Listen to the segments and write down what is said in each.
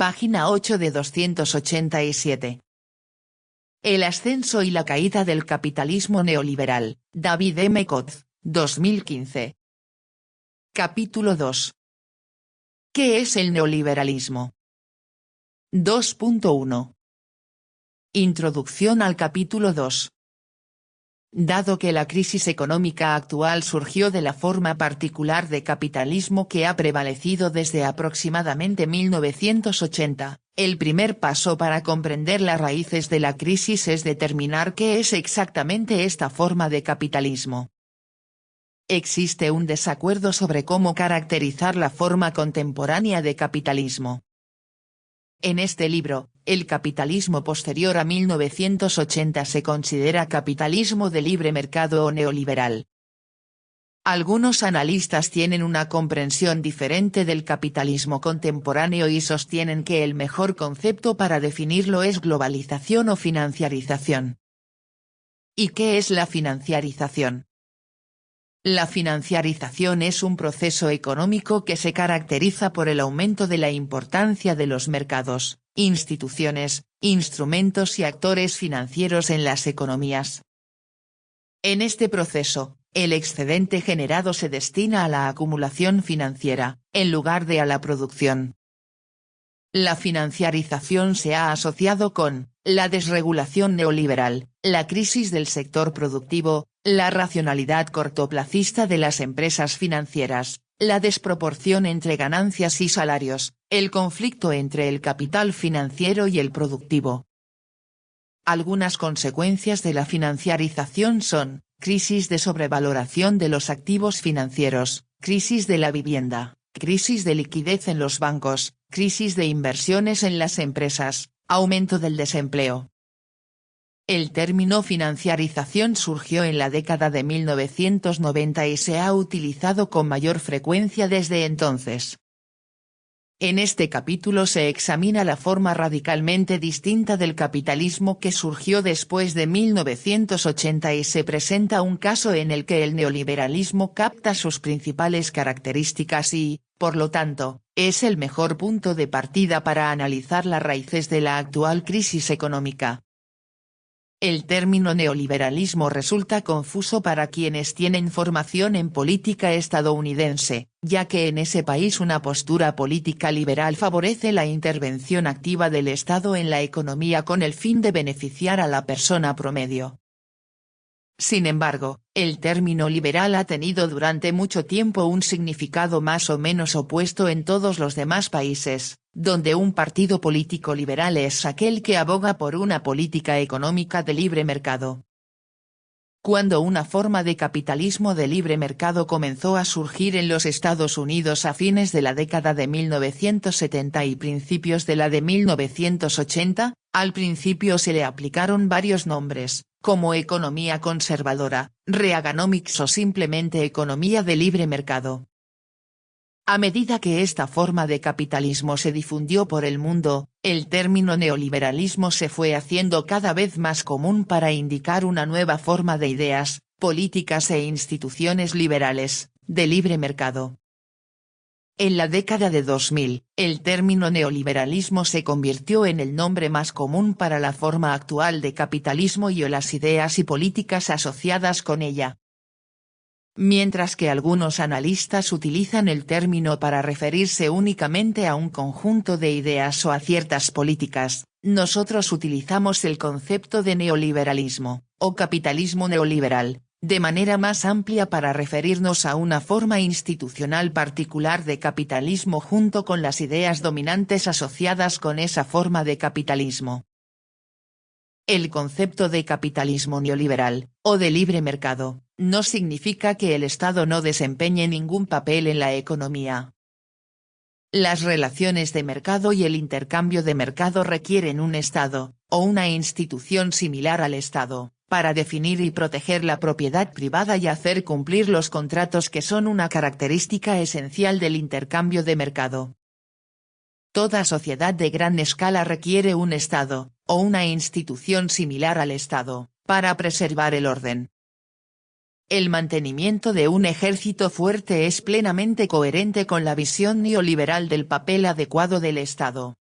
Página 8 de 287. El ascenso y la caída del capitalismo neoliberal, David M. Coz, 2015. Capítulo 2. ¿Qué es el neoliberalismo? 2.1. Introducción al capítulo 2. Dado que la crisis económica actual surgió de la forma particular de capitalismo que ha prevalecido desde aproximadamente 1980, el primer paso para comprender las raíces de la crisis es determinar qué es exactamente esta forma de capitalismo. Existe un desacuerdo sobre cómo caracterizar la forma contemporánea de capitalismo. En este libro, el capitalismo posterior a 1980 se considera capitalismo de libre mercado o neoliberal. Algunos analistas tienen una comprensión diferente del capitalismo contemporáneo y sostienen que el mejor concepto para definirlo es globalización o financiarización. ¿Y qué es la financiarización? La financiarización es un proceso económico que se caracteriza por el aumento de la importancia de los mercados, instituciones, instrumentos y actores financieros en las economías. En este proceso, el excedente generado se destina a la acumulación financiera, en lugar de a la producción. La financiarización se ha asociado con la desregulación neoliberal, la crisis del sector productivo, la racionalidad cortoplacista de las empresas financieras, la desproporción entre ganancias y salarios, el conflicto entre el capital financiero y el productivo. Algunas consecuencias de la financiarización son: crisis de sobrevaloración de los activos financieros, crisis de la vivienda, crisis de liquidez en los bancos, crisis de inversiones en las empresas, aumento del desempleo. El término financiarización surgió en la década de 1990 y se ha utilizado con mayor frecuencia desde entonces. En este capítulo se examina la forma radicalmente distinta del capitalismo que surgió después de 1980 y se presenta un caso en el que el neoliberalismo capta sus principales características y, por lo tanto, es el mejor punto de partida para analizar las raíces de la actual crisis económica. El término neoliberalismo resulta confuso para quienes tienen formación en política estadounidense, ya que en ese país una postura política liberal favorece la intervención activa del Estado en la economía con el fin de beneficiar a la persona promedio. Sin embargo, el término liberal ha tenido durante mucho tiempo un significado más o menos opuesto en todos los demás países, donde un partido político liberal es aquel que aboga por una política económica de libre mercado. Cuando una forma de capitalismo de libre mercado comenzó a surgir en los Estados Unidos a fines de la década de 1970 y principios de la de 1980, al principio se le aplicaron varios nombres, como economía conservadora, Reaganomics o simplemente economía de libre mercado. A medida que esta forma de capitalismo se difundió por el mundo, el término neoliberalismo se fue haciendo cada vez más común para indicar una nueva forma de ideas, políticas e instituciones liberales, de libre mercado. En la década de 2000, el término neoliberalismo se convirtió en el nombre más común para la forma actual de capitalismo y las ideas y políticas asociadas con ella. Mientras que algunos analistas utilizan el término para referirse únicamente a un conjunto de ideas o a ciertas políticas, nosotros utilizamos el concepto de neoliberalismo, o capitalismo neoliberal, de manera más amplia para referirnos a una forma institucional particular de capitalismo junto con las ideas dominantes asociadas con esa forma de capitalismo. El concepto de capitalismo neoliberal, o de libre mercado, no significa que el Estado no desempeñe ningún papel en la economía. Las relaciones de mercado y el intercambio de mercado requieren un Estado, o una institución similar al Estado, para definir y proteger la propiedad privada y hacer cumplir los contratos que son una característica esencial del intercambio de mercado. Toda sociedad de gran escala requiere un Estado, o una institución similar al Estado, para preservar el orden. El mantenimiento de un ejército fuerte es plenamente coherente con la visión neoliberal del papel adecuado del Estado.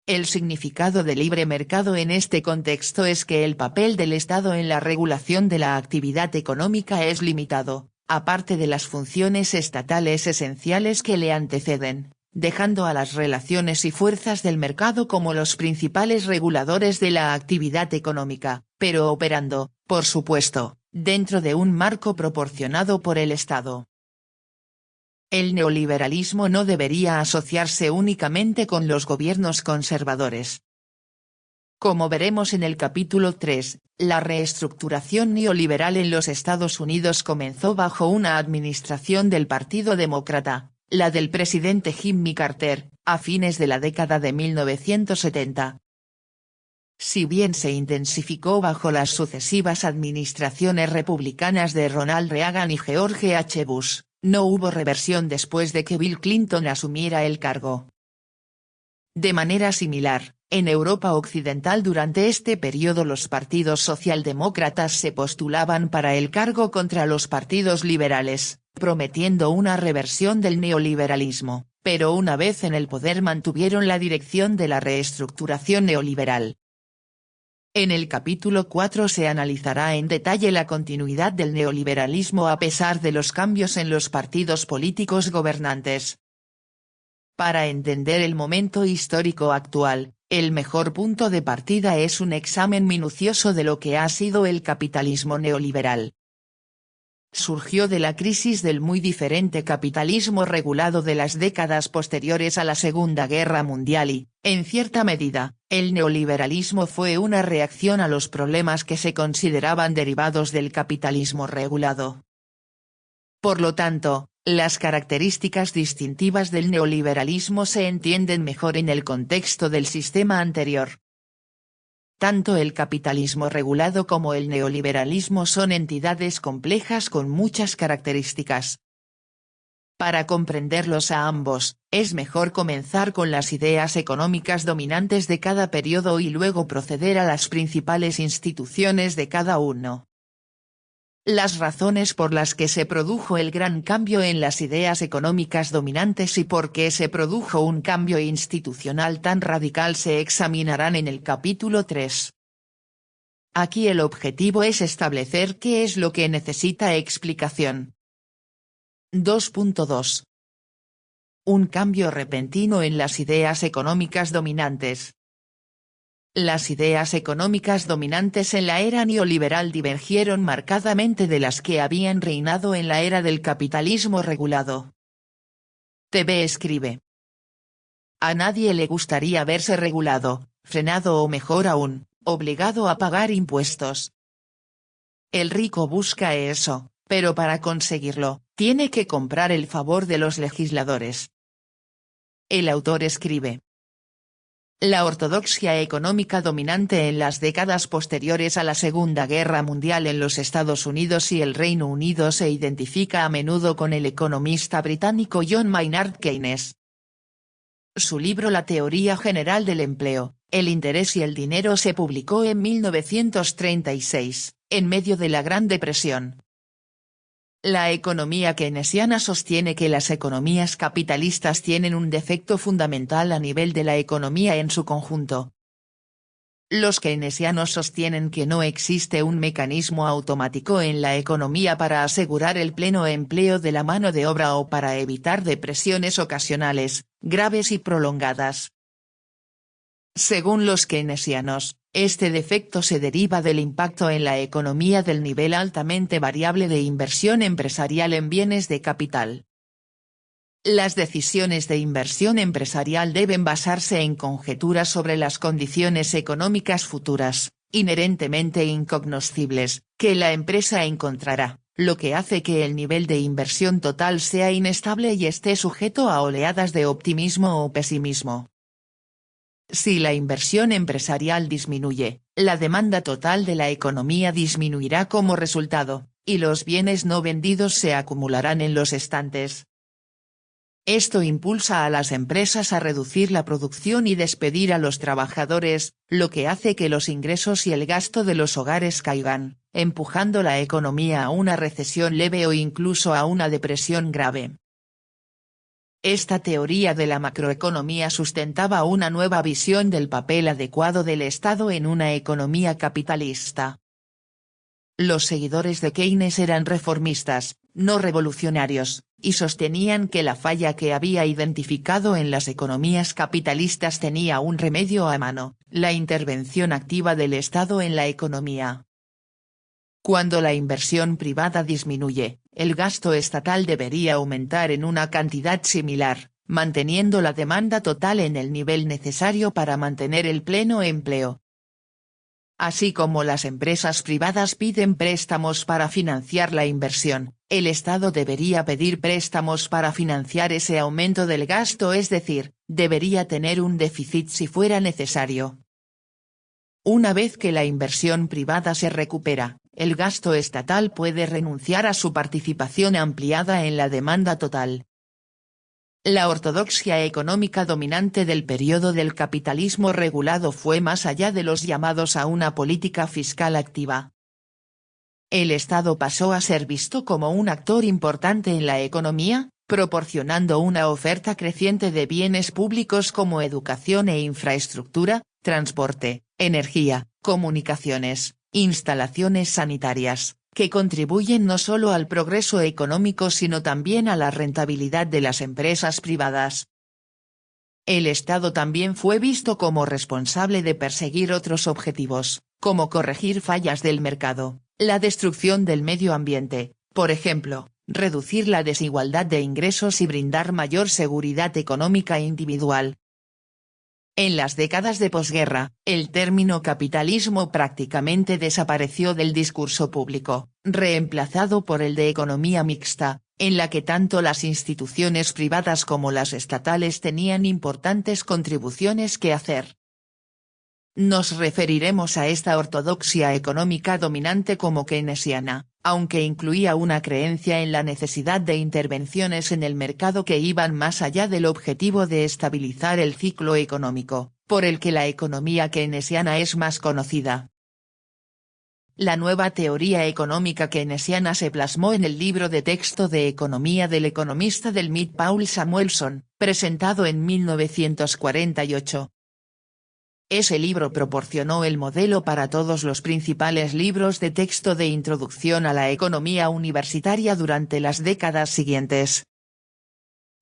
El significado de libre mercado en este contexto es que el papel del Estado en la regulación de la actividad económica es limitado, aparte de las funciones estatales esenciales que le anteceden, dejando a las relaciones y fuerzas del mercado como los principales reguladores de la actividad económica, pero operando, por supuesto, dentro de un marco proporcionado por el Estado. El neoliberalismo no debería asociarse únicamente con los gobiernos conservadores. Como veremos en el capítulo 3, la reestructuración neoliberal en los Estados Unidos comenzó bajo una administración del Partido Demócrata, la del presidente Jimmy Carter, a fines de la década de 1970. Si bien se intensificó bajo las sucesivas administraciones republicanas de Ronald Reagan y George H. Bush, no hubo reversión después de que Bill Clinton asumiera el cargo. De manera similar, en Europa Occidental durante este periodo los partidos socialdemócratas se postulaban para el cargo contra los partidos liberales, prometiendo una reversión del neoliberalismo, pero una vez en el poder mantuvieron la dirección de la reestructuración neoliberal. En el capítulo 4 se analizará en detalle la continuidad del neoliberalismo a pesar de los cambios en los partidos políticos gobernantes. Para entender el momento histórico actual, el mejor punto de partida es un examen minucioso de lo que ha sido el capitalismo neoliberal. Surgió de la crisis del muy diferente capitalismo regulado de las décadas posteriores a la Segunda Guerra Mundial y, en cierta medida, el neoliberalismo fue una reacción a los problemas que se consideraban derivados del capitalismo regulado. Por lo tanto, las características distintivas del neoliberalismo se entienden mejor en el contexto del sistema anterior. Tanto el capitalismo regulado como el neoliberalismo son entidades complejas con muchas características. Para comprenderlos a ambos, es mejor comenzar con las ideas económicas dominantes de cada periodo y luego proceder a las principales instituciones de cada uno. Las razones por las que se produjo el gran cambio en las ideas económicas dominantes y por qué se produjo un cambio institucional tan radical se examinarán en el capítulo 3. Aquí el objetivo es establecer qué es lo que necesita explicación. 2.2. Un cambio repentino en las ideas económicas dominantes. Las ideas económicas dominantes en la era neoliberal divergieron marcadamente de las que habían reinado en la era del capitalismo regulado. TV escribe. A nadie le gustaría verse regulado, frenado o mejor aún, obligado a pagar impuestos. El rico busca eso, pero para conseguirlo, tiene que comprar el favor de los legisladores. El autor escribe. La ortodoxia económica dominante en las décadas posteriores a la Segunda Guerra Mundial en los Estados Unidos y el Reino Unido se identifica a menudo con el economista británico John Maynard Keynes. Su libro La teoría general del empleo, el interés y el dinero se publicó en 1936, en medio de la Gran Depresión. La economía keynesiana sostiene que las economías capitalistas tienen un defecto fundamental a nivel de la economía en su conjunto. Los keynesianos sostienen que no existe un mecanismo automático en la economía para asegurar el pleno empleo de la mano de obra o para evitar depresiones ocasionales, graves y prolongadas. Según los keynesianos, este defecto se deriva del impacto en la economía del nivel altamente variable de inversión empresarial en bienes de capital. Las decisiones de inversión empresarial deben basarse en conjeturas sobre las condiciones económicas futuras, inherentemente incognoscibles, que la empresa encontrará, lo que hace que el nivel de inversión total sea inestable y esté sujeto a oleadas de optimismo o pesimismo. Si la inversión empresarial disminuye, la demanda total de la economía disminuirá como resultado, y los bienes no vendidos se acumularán en los estantes. Esto impulsa a las empresas a reducir la producción y despedir a los trabajadores, lo que hace que los ingresos y el gasto de los hogares caigan, empujando la economía a una recesión leve o incluso a una depresión grave. Esta teoría de la macroeconomía sustentaba una nueva visión del papel adecuado del Estado en una economía capitalista. Los seguidores de Keynes eran reformistas, no revolucionarios, y sostenían que la falla que había identificado en las economías capitalistas tenía un remedio a mano: la intervención activa del Estado en la economía. Cuando la inversión privada disminuye, el gasto estatal debería aumentar en una cantidad similar, manteniendo la demanda total en el nivel necesario para mantener el pleno empleo. Así como las empresas privadas piden préstamos para financiar la inversión, el Estado debería pedir préstamos para financiar ese aumento del gasto, es decir, debería tener un déficit si fuera necesario. Una vez que la inversión privada se recupera, el gasto estatal puede renunciar a su participación ampliada en la demanda total. La ortodoxia económica dominante del periodo del capitalismo regulado fue más allá de los llamados a una política fiscal activa. El Estado pasó a ser visto como un actor importante en la economía, proporcionando una oferta creciente de bienes públicos como educación e infraestructura, transporte, energía, comunicaciones, instalaciones sanitarias, que contribuyen no solo al progreso económico sino también a la rentabilidad de las empresas privadas. El Estado también fue visto como responsable de perseguir otros objetivos, como corregir fallas del mercado, la destrucción del medio ambiente, por ejemplo, reducir la desigualdad de ingresos y brindar mayor seguridad económica individual. En las décadas de posguerra, el término capitalismo prácticamente desapareció del discurso público, reemplazado por el de economía mixta, en la que tanto las instituciones privadas como las estatales tenían importantes contribuciones que hacer. Nos referiremos a esta ortodoxia económica dominante como keynesiana, aunque incluía una creencia en la necesidad de intervenciones en el mercado que iban más allá del objetivo de estabilizar el ciclo económico, por el que la economía keynesiana es más conocida. La nueva teoría económica keynesiana se plasmó en el libro de texto de economía del economista del MIT Paul Samuelson, presentado en 1948. Ese libro proporcionó el modelo para todos los principales libros de texto de introducción a la economía universitaria durante las décadas siguientes.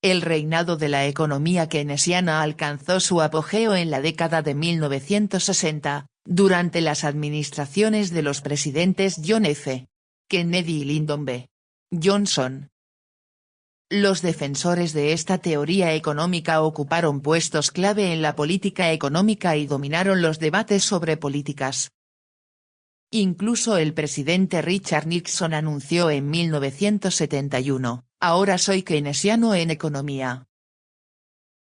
El reinado de la economía keynesiana alcanzó su apogeo en la década de 1960, durante las administraciones de los presidentes John F. Kennedy y Lyndon B. Johnson. Los defensores de esta teoría económica ocuparon puestos clave en la política económica y dominaron los debates sobre políticas. Incluso el presidente Richard Nixon anunció en 1971, "Ahora soy keynesiano en economía".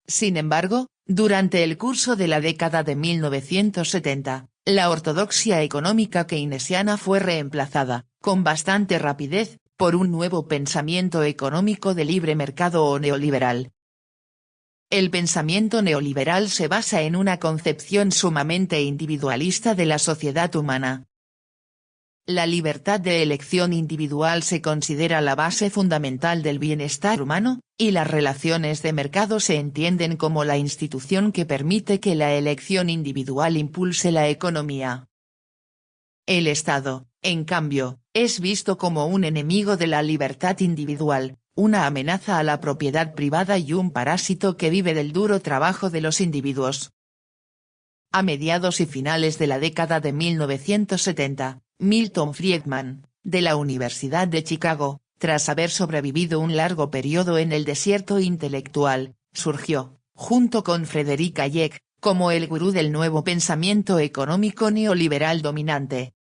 Sin embargo, durante el curso de la década de 1970, la ortodoxia económica keynesiana fue reemplazada, con bastante rapidez, por un nuevo pensamiento económico de libre mercado o neoliberal. El pensamiento neoliberal se basa en una concepción sumamente individualista de la sociedad humana. La libertad de elección individual se considera la base fundamental del bienestar humano, y las relaciones de mercado se entienden como la institución que permite que la elección individual impulse la economía. El Estado, en cambio, es visto como un enemigo de la libertad individual, una amenaza a la propiedad privada y un parásito que vive del duro trabajo de los individuos. A mediados y finales de la década de 1970, Milton Friedman, de la Universidad de Chicago, tras haber sobrevivido un largo periodo en el desierto intelectual, surgió, junto con Frederick Hayek, como el gurú del nuevo pensamiento económico neoliberal dominante.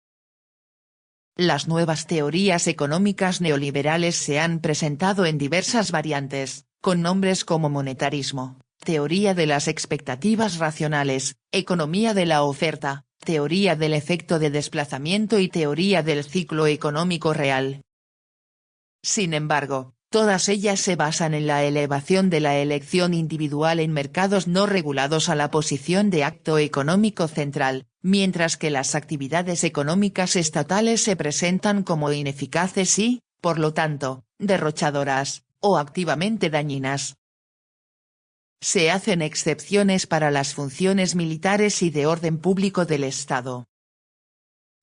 Las nuevas teorías económicas neoliberales se han presentado en diversas variantes, con nombres como monetarismo, teoría de las expectativas racionales, economía de la oferta, teoría del efecto de desplazamiento y teoría del ciclo económico real. Sin embargo, todas ellas se basan en la elevación de la elección individual en mercados no regulados a la posición de acto económico central, mientras que las actividades económicas estatales se presentan como ineficaces y, por lo tanto, derrochadoras, o activamente dañinas. se hacen excepciones para las funciones militares y de orden público del Estado.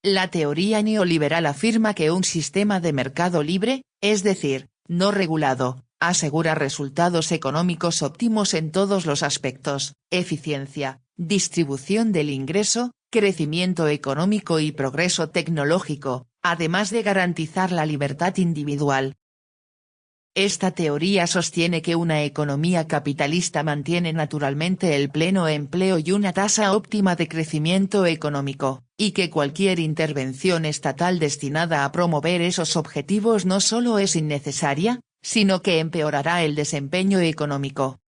La teoría neoliberal afirma que un sistema de mercado libre, es decir, no regulado, asegura resultados económicos óptimos en todos los aspectos: eficiencia, distribución del ingreso, crecimiento económico y progreso tecnológico, además de garantizar la libertad individual. Esta teoría sostiene que una economía capitalista mantiene naturalmente el pleno empleo y una tasa óptima de crecimiento económico, y que cualquier intervención estatal destinada a promover esos objetivos no solo es innecesaria, sino que empeorará el desempeño económico.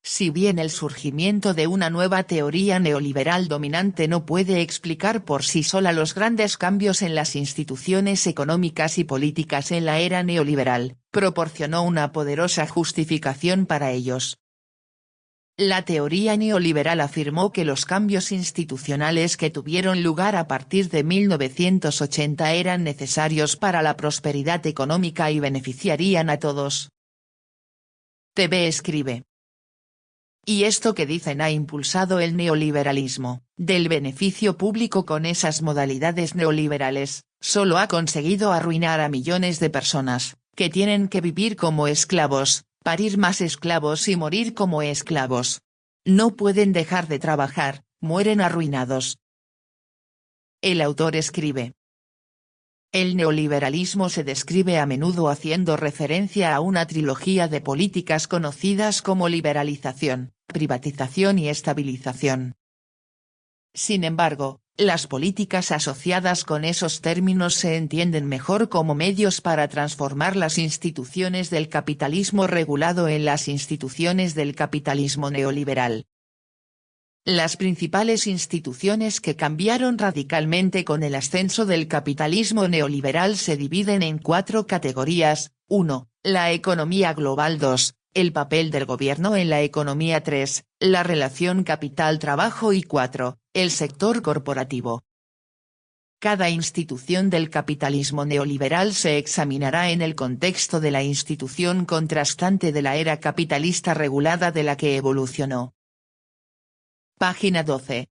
Si bien el surgimiento de una nueva teoría neoliberal dominante no puede explicar por sí sola los grandes cambios en las instituciones económicas y políticas en la era neoliberal, proporcionó una poderosa justificación para ellos. La teoría neoliberal afirmó que los cambios institucionales que tuvieron lugar a partir de 1980 eran necesarios para la prosperidad económica y beneficiarían a todos. TV escribe: y esto que dicen ha impulsado el neoliberalismo, del beneficio público con esas modalidades neoliberales, solo ha conseguido arruinar a millones de personas, que tienen que vivir como esclavos, parir más esclavos y morir como esclavos. No pueden dejar de trabajar, mueren arruinados. El autor escribe: el neoliberalismo se describe a menudo haciendo referencia a una trilogía de políticas conocidas como liberalización, privatización y estabilización. Sin embargo, las políticas asociadas con esos términos se entienden mejor como medios para transformar las instituciones del capitalismo regulado en las instituciones del capitalismo neoliberal. Las principales instituciones que cambiaron radicalmente con el ascenso del capitalismo neoliberal se dividen en 4 categorías: 1. La economía global; 2. El papel del gobierno en la economía; 3. La relación capital-trabajo y 4. El sector corporativo. Cada institución del capitalismo neoliberal se examinará en el contexto de la institución contrastante de la era capitalista regulada de la que evolucionó. Página 12.